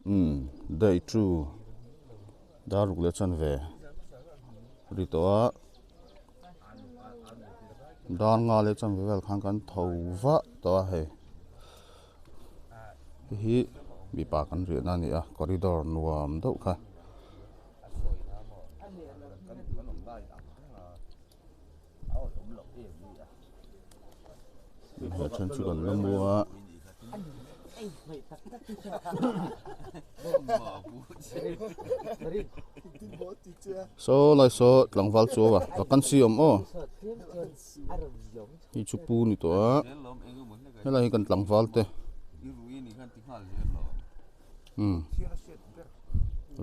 day 2 daruk le chan ve rito dan nga le chan ve vel khang kan thova to he hi bi pa kan ri na ni a corridor nuam do kha bi ha chan chu kan lamua so lai so tlangwal chu wa vacancy o hi chu pu ni to hela hi kan tlangwal te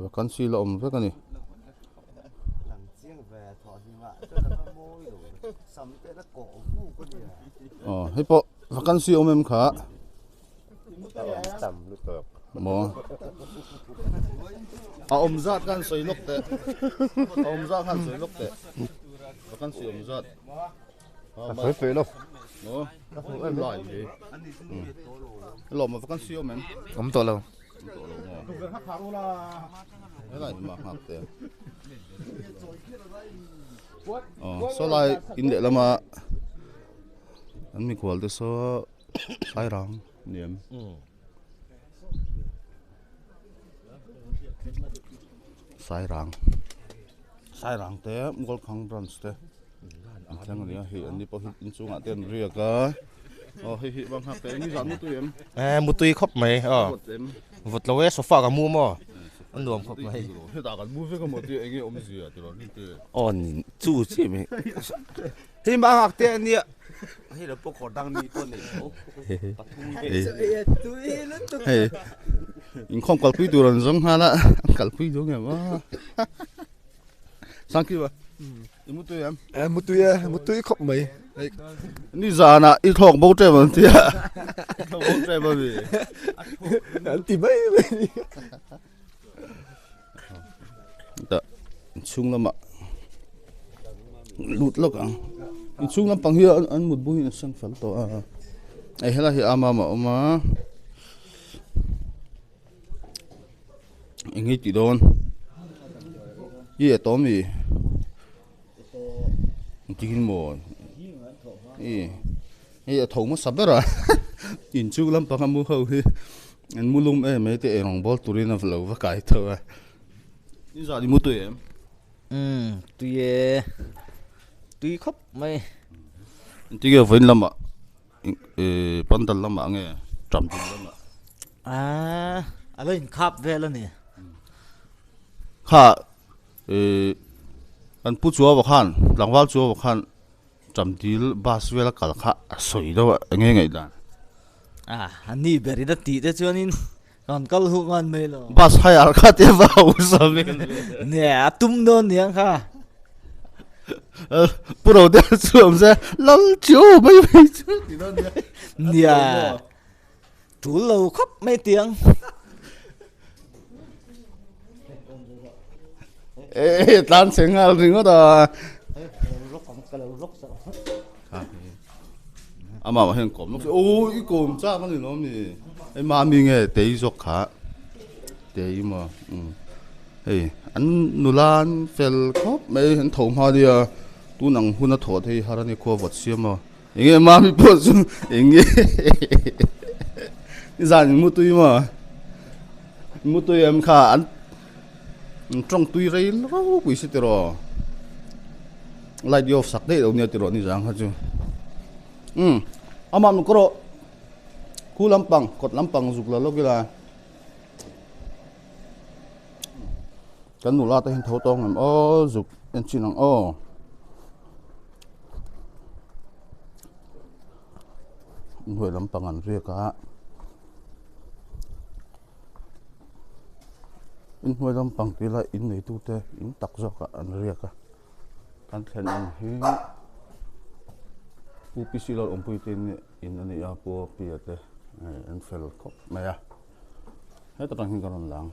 vacancy la ve ka ni hi po vacancy mem kha mo zat kan soi lok te zat kan soi lok te kan si zat phải phải đâu no em lại đi lo mà kan si men không to đâu cái này mà học te so lại in để mà anh mi qual te so sai rang niệm sai rang te mugol khang branch te thang ni hi an ni po hi in chunga ten ria ka hi bang hak te ni zam tu em một túi khóc mày vụt lâu sofa cả mua mà anh nuam khóc mày he ta kan mu ve ka mo ti enge om ji a ti ro ni te on chu chi mày thì mà học tiền đi hay là bốc đăng đi con này hey in khom kal pui tu ron zong hala kal pui do nge ma sang ki ba một túi khóc mày ni za na i thok bo tre man ti a bo tre ba bi anh tìm mấy ta chung lama lut lok ang in chung lam pang hi an mut bu hi sang fal to a ai hela hi ama ma oma ingi ti don ye to mi tin mo e thong mo sabera in chung lam pang mu ho hi an mulum me te rong bol turina vlo va kai tho a ni za di mu tu em túi khóc mày ti ge vin lama pandal lama nge tram tin lama lên khắp về luôn nè kha an pu chuwa ba khan langwal chuwa ba khan Tamdil bas vela kal kha soi do nge ngai dan anh đi về đi đất tị thế cho nên còn câu hụt ngon mày lo bas hai ar kha te ba usam nè tum don nè kha pro de chuam se lal chu bai bai chu ti don nè chú lâu khóc mấy tiếng tan seng al ringo da ama ma hen kom nok o I kom cha man ni nom ni ai ma mi nge te zok kha te ma hey an nulan fel khop me hen thom ha dia tu nang huna tho thei harani ko wat siama enge ma mi po su enge zan mu tu em kha an trong tui rei lo quy se tero lai dio sak de nia tero ni jang ha chu amam kro ku lampang kot lampang zukla lo gila kan nu la ta hin tho tong am o zuk en chinang o hoi lampang an re ka in hoi lampang ti la in nei tu te in tak zo ka an re ka kan thlen an hi pu pi si lo om pui tin in ani a po pi ate an fel khop ma ya he ta tang hin kan lang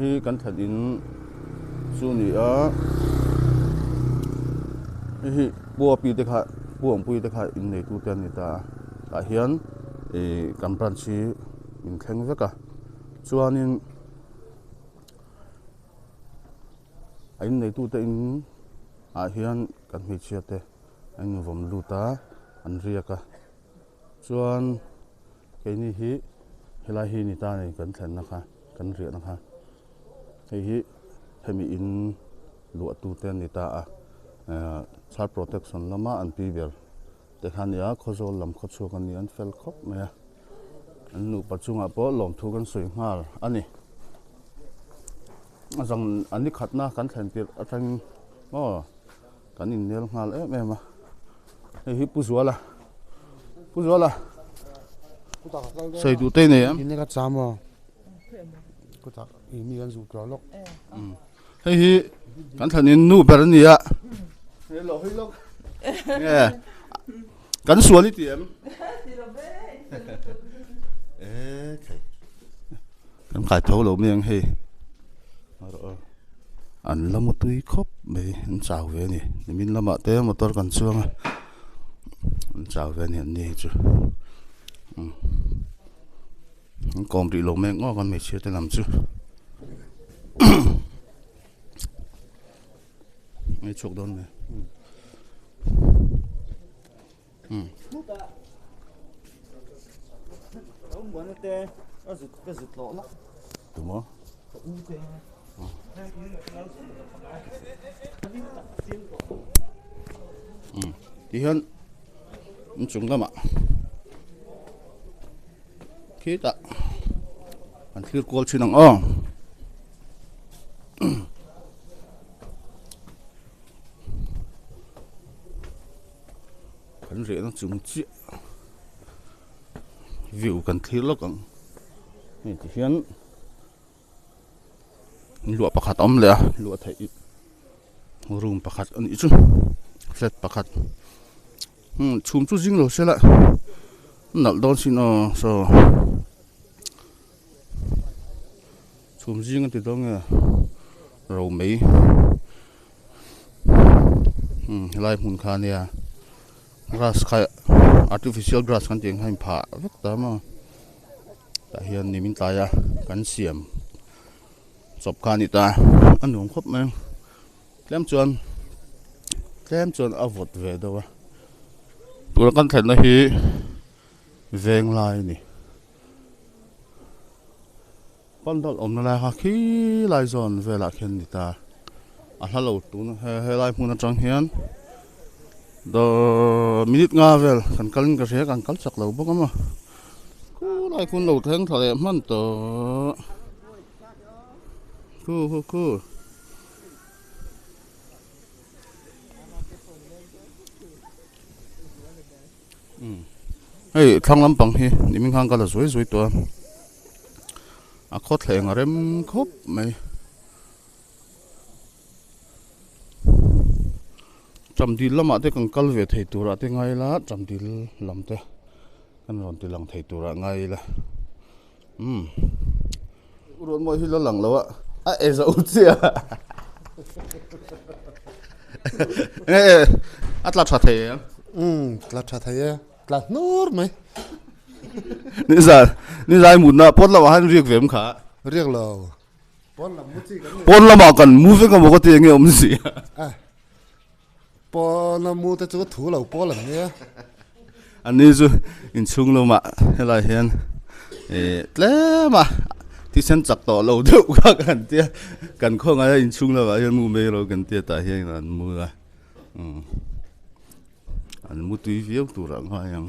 hi kan thad in chu ni a hi bua pi te kha buang pui te kha in nei tu ten ni ta ta hian kan pran chi in thleng veka chuanin in nei tu te in hian kan hmi chia te an vom luta an riaka chuan ke ni hi helai hi ni ta nei kan thlen na kha kan ria na kha hi hemi in lu tu ten ni ta child protection lama an pi ber te khania khozol lam kho chu kan ni an fel khop me an nu pachunga po lom thu kan sui ngal ani azang ani khatna kan thlen tir atang mo kan in nel ngal em ma hi puzuala sei tu te ne am ini ka chamo ko ta ini kan zu Vawlawk hi kan thanin nu ber ni a hello nge kan suali ti em kan khai thau lo miang he an lamu tui khop me an chau ve ni min lama te motor kan chuanga an chau ve ni ni chu kom ri lo meng ngo kan me che te lam chu me chok don me Đúng không? Thì hơn chúng ta mà khi ta anh cứ call chuyện năng khẩn rễ nó chúng chuyện view cần thiết lắm cầnนี่ที่เห็นหลวงประคัดอมเลยหลวงไทยรูมประคัดอันนี้จุเฟลตประคัดชุมจุจริงเราเสียละนัดโดนสินะโซ่ชุมจริงกันติดตรงเนี่ยเราไม่ลายหุ่นคาเนี่ย grass ใคร artificial grass กันจริงให้ผ่าเวกตามแต่เฮียนนี่มินตายกันเสียมศพคานิตาอันหนุ่มครบมั้งแกล้มจวนเอาวดเวดวะตัวกันแทนนะฮีเวงลายนี่ปันดอลอมนั่นแหละค่ะขี้ลายซอนเวลาเขียนนิตาฮัลโหลตัวนั้นเฮลายพูนัจังเฮียนดอมินิทงาเวลกันกัลกระเสียกันกัลสักเหล่าบุกมั้งไอ้คุณหลุดแทงทะเลมันต่อคู่เฮ้ยทางลำปังเฮนี่มันข้างกันละสวยตัวโคตรแรงอะไรมันครบไหมจำดีละมาเด็กกันกัลเวทให้ตัวระเตงไงละจำดีลำเตกันรอนตีหลังไทยตัวละไงล่ะรอนมวยที่ละหลังแล้วอะเอซาอุเซียอัตลัดชาเทียตลาดชาไทยตลาดนอร์ไหมนี่ใจหมุนนะปนละว่าให้เรียกเวมขาเรียกเราปนละมากันมูฟกันบอกว่าเตียงเงี้ยอมสิปอนมูแต่จะถูเราปอหลังเนี้ยอันนี้จูอินชุงเรามาอะไรเห็นแล้วมาที่ฉันจักต่อเราเดี๋ยวกันเตี้ยกันข้องอะไรอินชุงเราว่าเห็นมูเมเรากันเตี้ยแต่เห็นอันมูละอันมูตุยเฟี้ยวตัวรังหายัง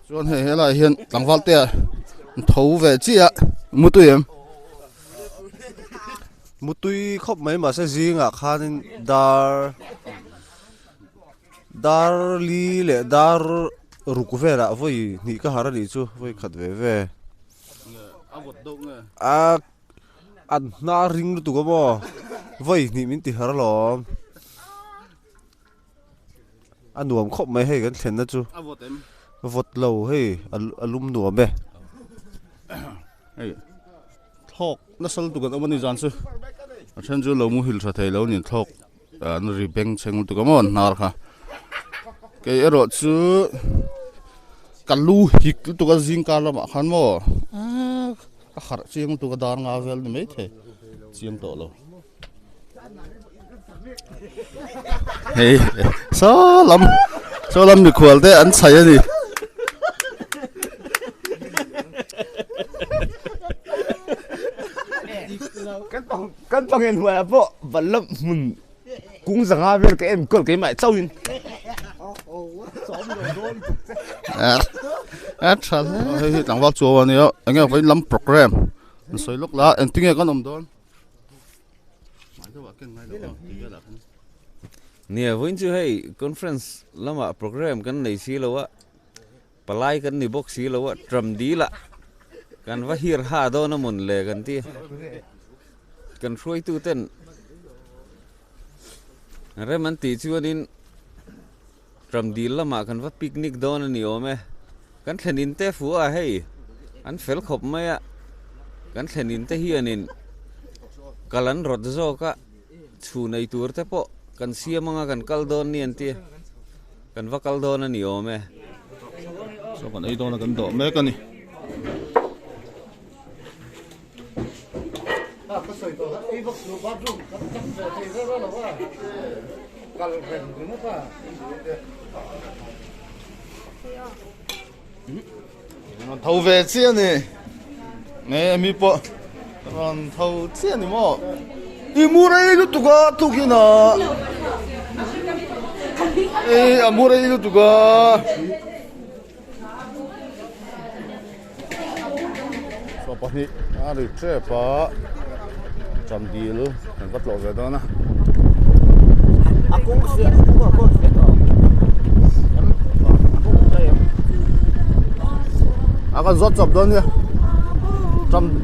ส่วนให้อะไรเห็นหลังฟัลเตี้ยทูเวจีอะมูตุยมมุตุยครบไหมมาเสียงอ่ะข้านี่ดาร์ลีเล่ดาร์รุกเวระไว้นี่ก็หาอะไรจูไว้ขัดเวอันน่าริงรู้ตัวก็บ่ไว้นี่มินติหาหรออันหนุ่มครบไหมให้กันเห็นนะจูวดเราให้อารมณ์หนุ่มเบ้ทอกนั่นสรุปตัวกันเอาวันนี้จานซื้อฉันจะเรามูหิลชาไทยแล้วเนี่ยทอก an ribeng cheng tu ka mon nar kha ke ero chu kalu hik tu ka jing ka lama khan mo ka khar chiang tu ka dar nga vel ni mai the chiang to lo hey so lam mi khwal te an chai ani căn phòng hiện hòa vợ và lâm mừng cũng rằng hai bên cái em cỡ cái mại trâu in chal hey tang wak chu ani anh nghe phải lam program soi lok la en tinge kan om don nè với chứ hay conference lama program kan này xí lâu á palai kan ni box xí lâu á trầm đi la kan va hir ha do na mun le kan ti kan shuai tu ten re man ti chu din trầm đi lama kan va picnic do na ni ome kan thlenin te fu a hei an fel khop mai a kan thlenin te hi anin kalan rod zo ka chu nei tur te po kan siamanga kan kaldon ni anti kan va kaldon ani ome so kan ei don kan do me kan ni thâu về chiên này nè mi po còn thâu chiên này mo đi mua đây nó tụi có tụi kia nọ ê mua đây nó tụi có so pa ni ari tre pa Tamdil kan vat lo ve do na akong sia akong sia akan zot chop don ya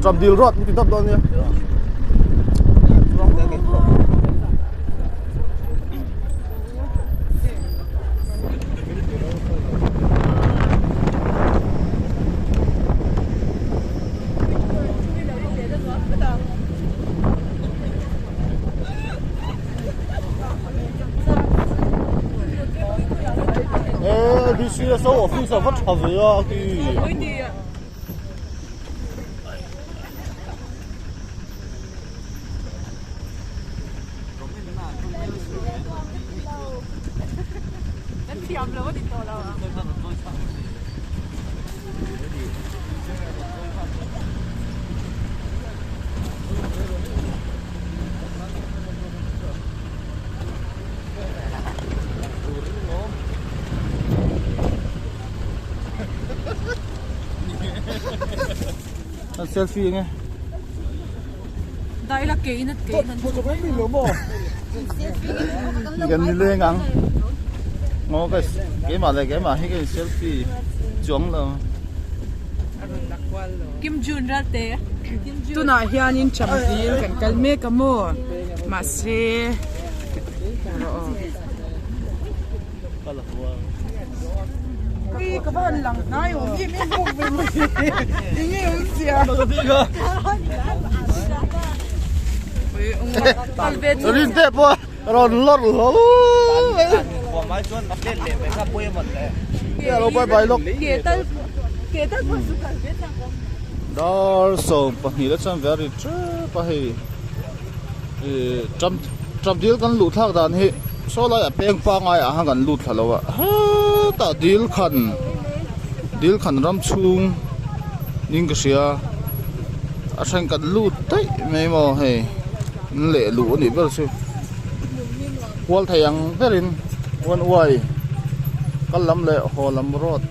Tamdil rot ki tap don ya đi xuyên sâu ở phía sau vắt hợp với thì selfie nghe đây là kỹ nát gần như lên ngang ngó cái mà này cái mà hay cái selfie chống là Kim Jun ra te tu na hian in Tamdil kan kalme ka mo ma se ui ka ban lang nai om im im buk be mu ni om sia rin te po ron lót lố của mai chuan bắt lên để mấy cái bôi một đấy hello bye bye look ke ta ko su kan be ta đó so pa hi la chan very true pa hi Tamdil kan lu thak dan hi so la peng pa ngai a kan lu thalo wa ha ta dil khan ram chung ning ka sia a sang kan lu tai mai mo he le lu ni ber su wal thayang berin wan wai kal lam le ho lam rot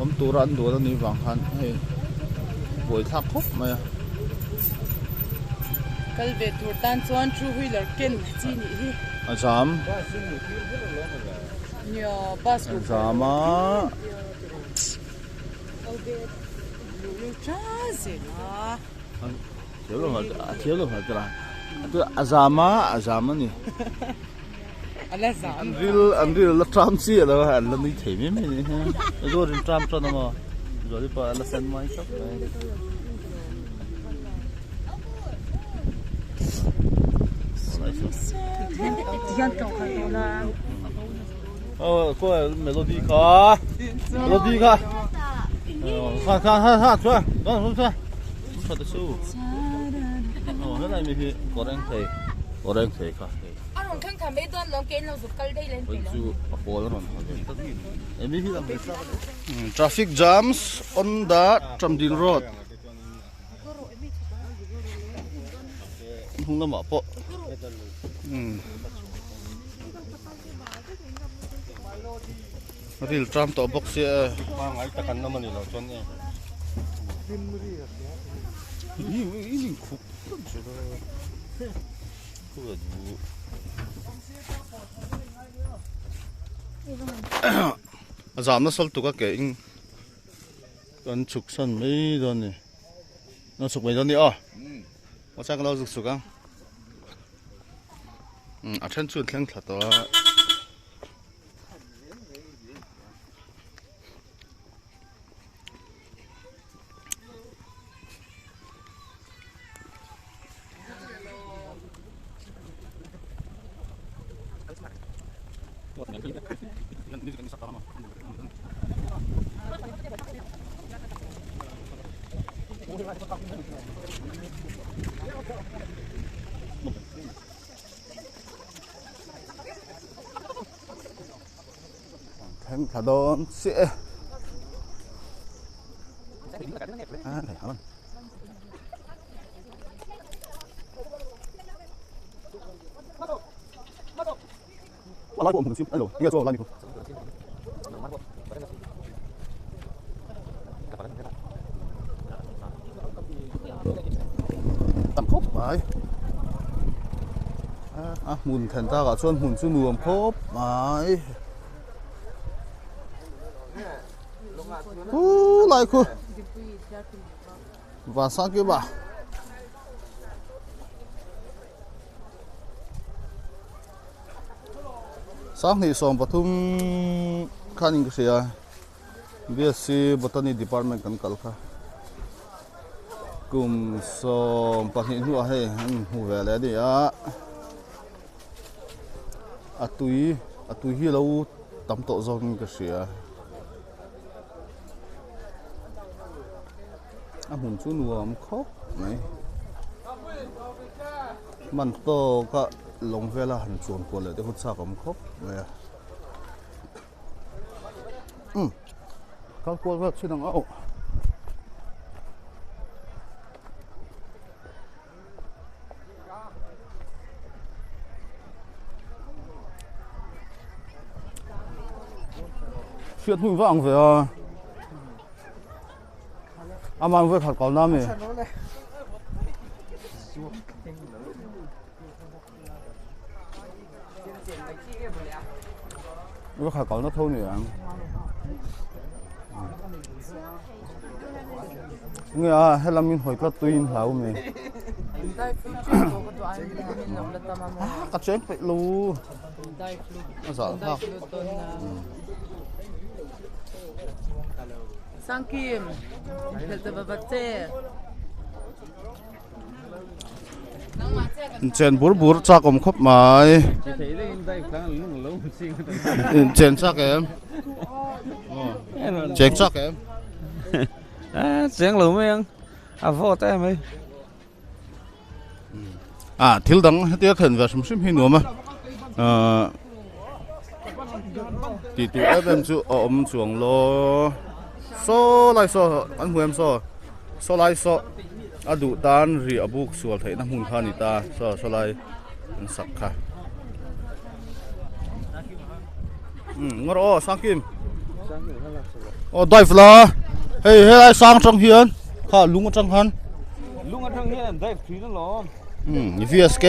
om turan du ni wang han he boi thak khop mai kal ve tur tan chuan two wheeler ken chi ni hi azam nya bus ko azama lu cha se na thiếu lo hả ra tu azama ni ala za Andril la tram si la ha la ni thei me ni ha zo rin tram cho na mo zo ri pa la sen mai shop Diyan to ka na. Cô melody cả. Melody cả. Ha, chưa? Đó, chưa? Thật sự. Cái này mình có đang thấy cả. Anh không tham mấy tuần lòng kiến lòng sụp cay đây lên. Chú Apple rồi. Em biết làm traffic jams on the Tamdil road. Không làm apa. Real Trump to box ya. Mang ai tekan naman nila connya. Ini kok. Azam na sol tuka ke ing kan chuk san mai don ni. Nó sụp mấy don ni à? Có chắc nó sụp không? À chân chuột leng thật đó. Thằng thà đón sẽ này hả? Lái của mình xíu, alo, nghe cho lái mình. Tầm khóc phải. Mùn thành ta cả xuân mùn xuân nuam khóc phải. Lại khu. Và sang kia bà. Sang thì xong bắt thum khăn những cái gì à? BSc Botany Department cần cẩn khá. Cùng xong bắt hiện hùa hay hùa về lại đi á. Tui hi lâu tắm tổ do những cái gì à? Hùn chú nuam khóc này. Mình to cả lòng về là hành chuồn của lại để hút xa cầm khóc này. Các cô vật xin đừng ảo. Chuyện hùi vàng về à. Mang về khát cầu nam này. Về khát cầu nó thâu này à. Nghe à, hay là mình hỏi các tuyên hảo mày. Cắt chén phải lu. Sao sao? Sang Kim, helta babate. Chen bur chắc om khóc mày. Chen chắc em. Chen chắc em. Chen lùm em. Vô tay mày. Thiếu đắng tiếc hình về sim hi nữa mà. Thì tụi em chú ôm chuồng lo. So lại so anh hùm so lại so đủ tan rì abuk sual thấy nằm hùn khan ta so lại sắc kha ngor sang kim dive la hey lại sang trong hiền kha lung trong han dive thủy nó lo VSK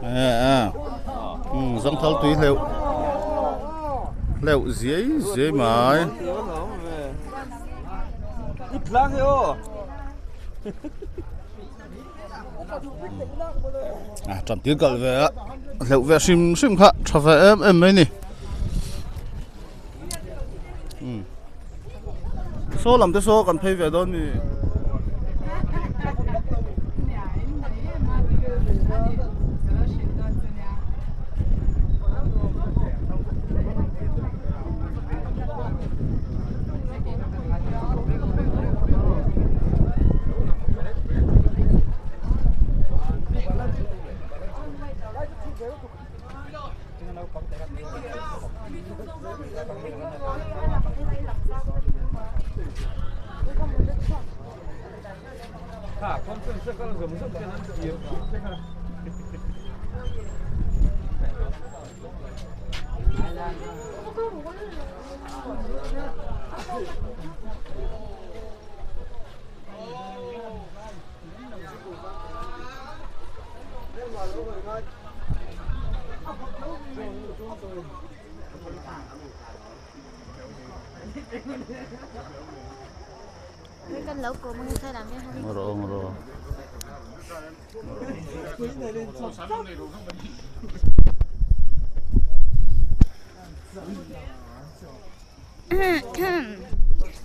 à dòng thal tùy leo dễ mãi ít lang yo. Trầm tiếng cậu về liệu về sim khá cho về em mấy nè số làm tới số còn thấy về đó nè Cái canh lẩu của mình sẽ làm cho hai. Ngoro.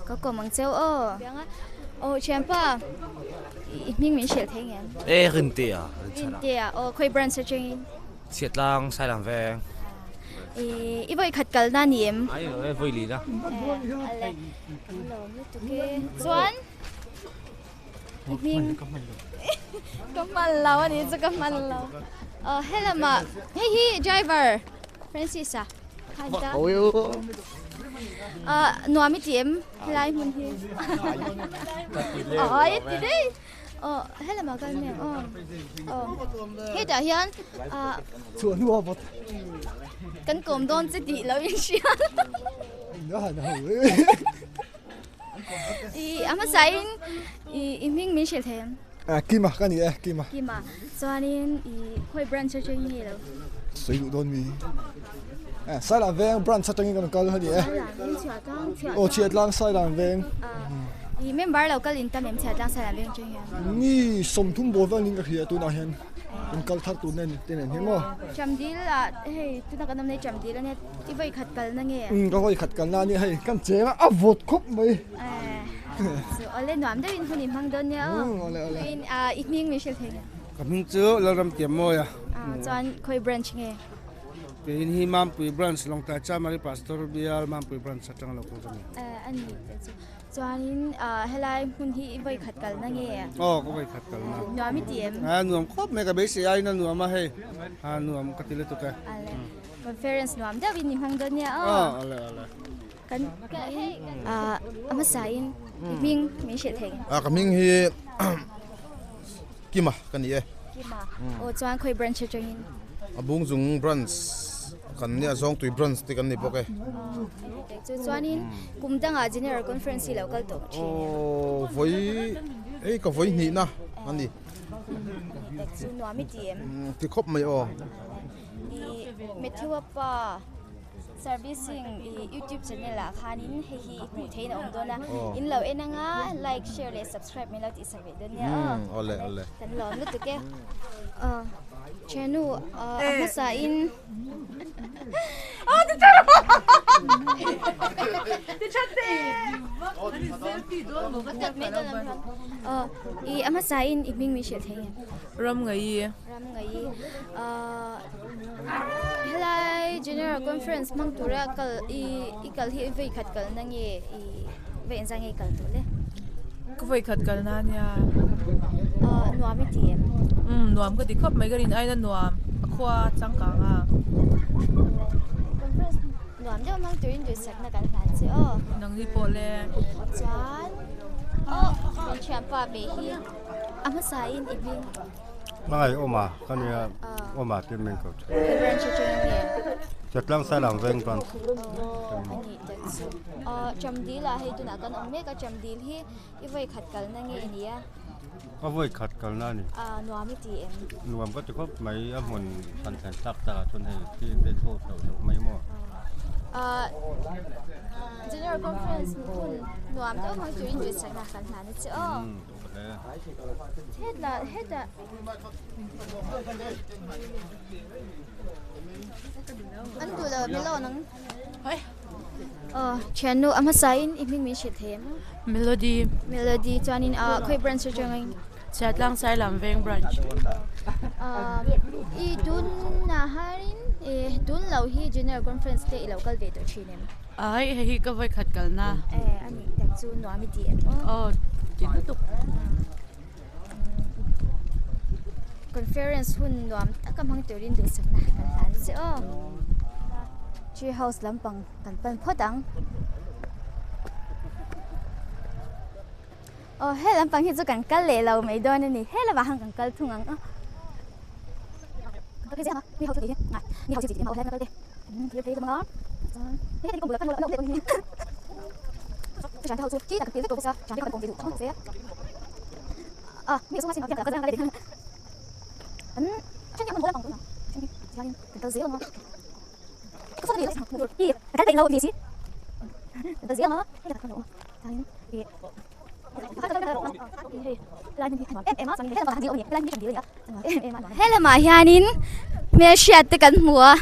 Có của mình xeo chém pa. Mình sẽ thấy nghe. Ê, rinh tìa. Rinh tìa, khơi brand sẽ chơi. Xiết lang, sai làm về. Ý vậy khát cẩn na niệm. Ai ở vui lì đó. Doan. Mình. Cầm lâu đi, cho cầm lâu. Hello ma. Hey driver. Francis à. Handa. Nuam mi tiệm lại mình hi. Ít đi đi. Hello ma cái này. Hey đã hiền. Chuẩn luôn một. Cánh cồm đón sẽ đi lâu yên xíu. Nó hẳn hẳn. Ama sain mình sẽ thêm. Kim à, cái gì à, Kim à. Kim à. Cho nên khơi brand cho chơi gì đâu. Sử dụng đồn mi. Sai làm veng brand cho chơi cái con cái gì à. Chiết lang sai làm veng. Member lâu cái linh tâm em chiết lang sai làm veng chơi. Ni som thum bo vang ning ka khia tu na hen. Ang kal thar tu nen ten hen mo. Tamdil là hey tu na kanam nei Tamdil là net i vai khat kal na nge. Có vai khat kal na ni hey kan che a vot khop mai. So ole nuam da in hunim hang don ya. Ole. In ikning mi shel theng. Kaming chu lo ram tiam mo ya. Chuan khoi branch nge. Pin hi mam pui branch long ta cha mari pastor bial mam pui branch satang lo ko jami. Ani te chuan in helai hun hi vai khat kal na nge. Ko vai khat kal na. Nuam mi tiam. Nuam khop me ka be si ai na nuam ma he. Nuam ka tile to ka. Conference nuam da win hang don ya. Ale. Kan ama sain mình sẽ thấy. Kaming hi Kima kan ye. Kima. Chuan khoi branch cho hin. Abung zung branch kan nia zong tui branch ti kan ni poke. Chuan in kum danga general conference local to. Voi ka voi ni na ani. Chu nuam mi tiam. Ti khop mai o. Methiwa pa servicing YouTube channel la khanin hi ku thein ong dona in lo enanga like share le subscribe me lo ti sabe don ya Ole. Kan lo lu tuke channel masa in ama sain iming mi shel thei ram ngai helai general conference mang tura kal kal hi ve khat kal na nge ve zang nge kal to le có vậy khát cẩn na nha. Nuam mi tiam. Nuam cái thì khắp mấy cái đình ai là nuam khoa trắng cả à. Nuam đó mang tuyến được sạch na kan phản chứ. Nang đi bộ le. Chan. Mình chạm pa be hi. Ama sain ibing. Mai oma kan ya oma tin men ko. Branch cho nge. Chat lang sai lang veng pan. Tamdil là hay tu na kan ong me ka Tamdil hi i vai khat kal na nge nia. Có voi khát kal na ni. Nuam mi tiam. Nuam ko ti ko mai a mun san san tak ta chun he ti te tho tho mai mo. General conference kun nuam đó mang tuyến được sạch na kan phản chứ. Hết là anh tu là melo nang channel ama sain iming mi shit hem Melody chuanin khoi branch cho ngai chat lang sai làm veng branch i dun na harin dun lo hi general conference te local ve to chinem ai hi có vậy khát cẩn na ani tak chu nuam mi ti em tin tục conference hun nuam takam hang turin du sak na kan tan se tree house lampang kan pan photang he lampang hi chu kan kal le lo mai don ani he la ba hang kan kal thungang cái gì hả? Đi học gì? Này, đi học gì mà học hết cái gì? Thế mà. Thế thì công việc phân loại cái gì? Chẳng theo chỉ là cái gì của sao? Chẳng theo công việc không thế. Mình số xin cái cái gì? Chắc mình muốn làm công nào? Chẳng cái tờ giấy mà. Có số gì đấy? Gì? Cái gì lâu gì chứ? Tờ giấy mà. Cái là không. Chẳng thì thế là mà nhà nín mẹ sẹt tới cắn mùa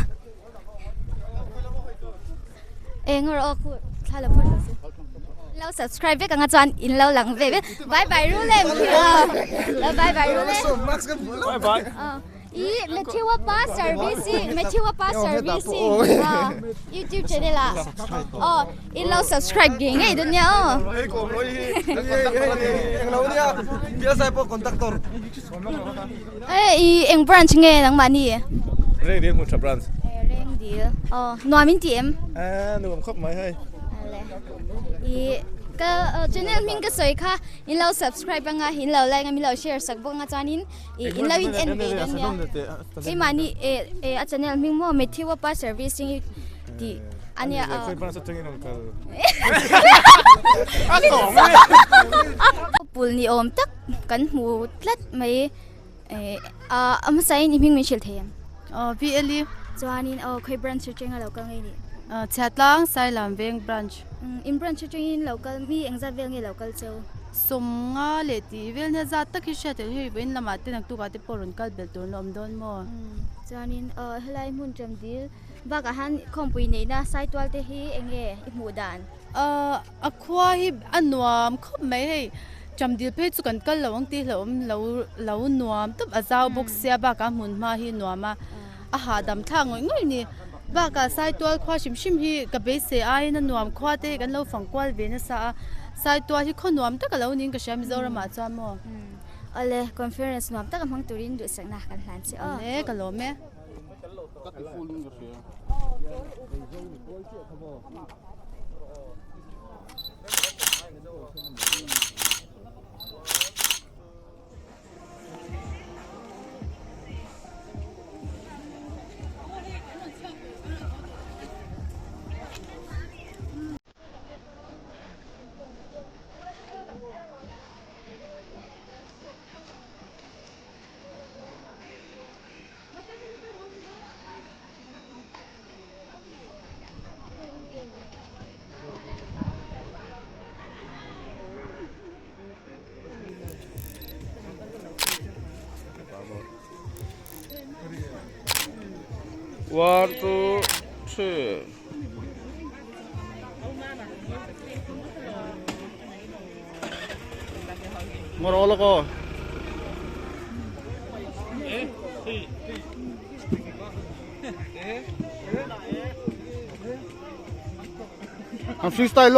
em ngồi ở khu thay là lâu subscribe với cả ngắt chọn in lâu lặng về với bye bye rồi lên bye bye rồi lên bye bye mẹ chưa qua servicing YouTube channel là in lâu subscribe gì ngay đó nhá em branch nghe đang mà nè reng đi một chập branch reng đi nuam min tiệm nuam khóc mấy hay cái channel mình cái soi kha in lâu subscribe bằng à in lâu like mình lâu share sắc bông à chanin in lâu in end về đó nha cái mà ni channel mình mua Matthew pa servicing thì anh ya pul ni om tak kan mu tlat mai sai ni mình chil them VLU chanin khoi branch cheng a local ngai ni Thlen sai lam veng branch in branch cheng local mi engza vel ngai local cheu somnga le ti vel na za tak hi sha tel hi ben lama te nak tu ka te porun kal bel tur lom don mo chanin helai mun Tamdil ba ka han khompui nei na sai twal te hi enge mu dan akhwa hi anuam khop mai hei Tamdil pe chu kan kal lawang ti lo nuam tup azau box sia ba ka mun ma hi nuama a ha dam tha ngoi ngoi ni ba ka sai twal khwa shim hi ka be se ai na nuam khwa te kan lo phang kwal ve na sa sai twal hi kho nuam ta ka lo ning ka sham zora ma cha mo ale conference nuam ta ka mang turin du sak na kan hlan se le ka lo me One, two, three. Ngồi đó là cô. Anh freestyle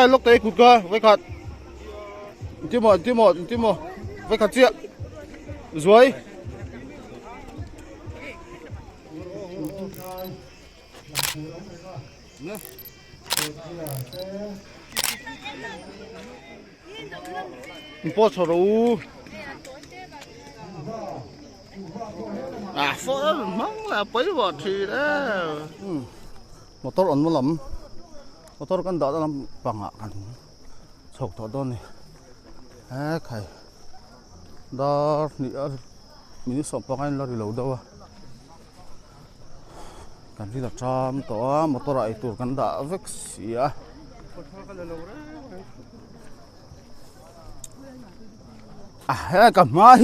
lúc đấy cụt cơ với khát. Tiếp một với khát chuyện dưới. Bỏ cho đâu phở mong là bấy bỏ thì đó motor on mo lam motor kan da lam panga kan chok tho don ni khai da ni mini so pa kan la ri lo do kan ri da tram to motor ai tur kan da vek sia cầm mai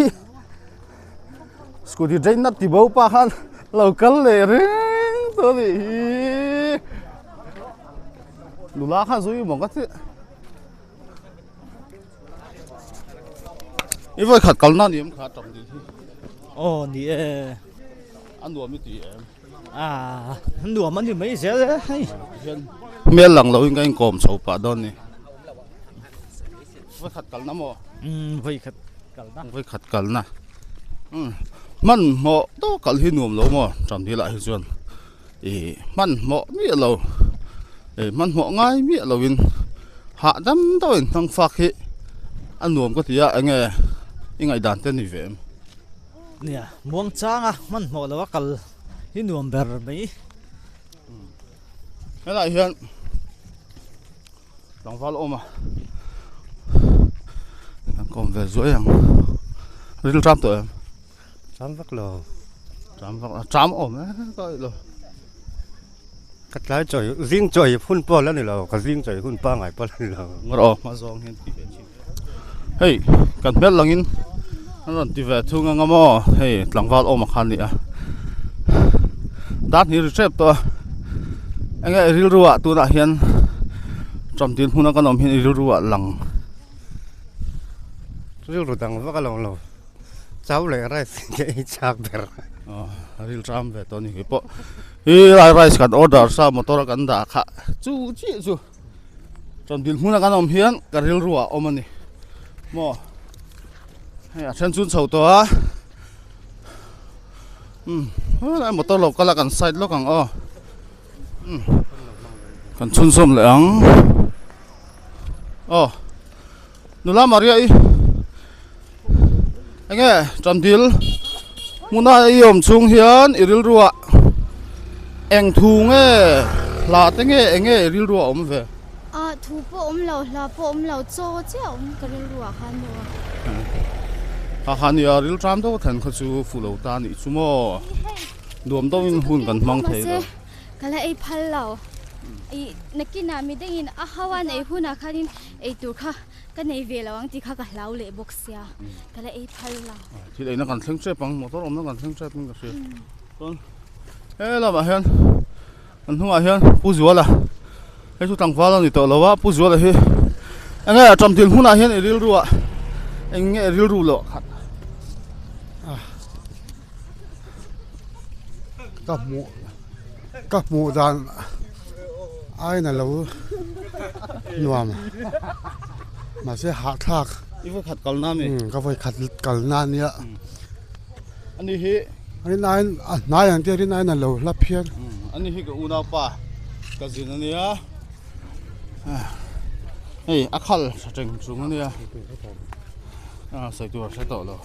scooty drain nát thì bấu pa han lầu cấn lệ rinh tôi thì đủ lá khá dối mỏng cái như vậy khát cấn nát điểm khát trọng gì đi ăn đùa mấy tí em ăn đùa mà thì mấy giờ đấy mẹ lằng lâu cái còm sầu pa đón này vậy khát cấn lắm mà với khát cẩn nè, mình họ đâu cẩn hi nuông lâu mà, chẳng thì lại chuyện, man mo mi lo man mo ngai mi lo in hạ đâm tao in thằng phạc hi anh nuông có tiệt anh nghe ngay đàn tên này về nè muang chang à man mo lo kal hi nuam ber mai cái này hiện lòng vào ôm à còn về dưới hàng ril trăm tuổi Trăm vắc lò. trăm ôm đấy coi rồi Cắt lái trời riêng trời phun bò lên này là cái riêng trời phun ba ngày bò lên là ngồi mà dòng hiện hey cần biết là in nó là đi về thu ngang mò hey lòng vào ôm mà khăn đi à đắt như xếp to anh ấy ril rùa tu đã hiện trong tiền phun nó có nằm hiện ril rùa lằng riêng rồi tăng vắc lò lò cháu lại ra cái chạc bер ril trăm về to này bộ lại rice cần order sao motor cần đã khá chú chị chú trong tiền phun nó có nằm hiện cái ril rùa ôm này mò hay chân chun sầu to lại motor lộc cái là cần side lộc càng cần chun xôm lẻng nó làm mà vậy anh nghe Tamdil muốn nói yểm chung hiến iril rùa anh thu nghe là thế nghe anh nghe iril rùa ôm về thu po ôm lâu cho chứ ôm cái rùa khăn đồ khăn ya iril tram đâu thành khâu chú phụ lầu ta nị chú mò đuổi đâu in hun cần mang thế đó cái này phal lâu nãy na mi đeng in hawa này hun akhanin tur kha cái này về là anh ti kha cái lâu lệ boxia cái này phal lâu thì đấy nó cần sinh xếp bằng motor ôm nó cần sinh xếp bằng cái gì con là bà hiền anh không ai hiền pu zua là cái chú tăng phá là thì tội là quá pu zua là hi anh nghe trong tiền hun ai hiền iril rùa anh nghe iril rùa lọ các mụ đàn ai là lâu nuam mà sẽ hạ thác đi phải khát cầu nam này có phải khát cầu nan nhá anh đi hi anh nãy anh thấy nãy là lâu lắm phiền anh đi hi cái u nào pa cái gì nữa hey akal sa cheng chung ania sai tu sai to lo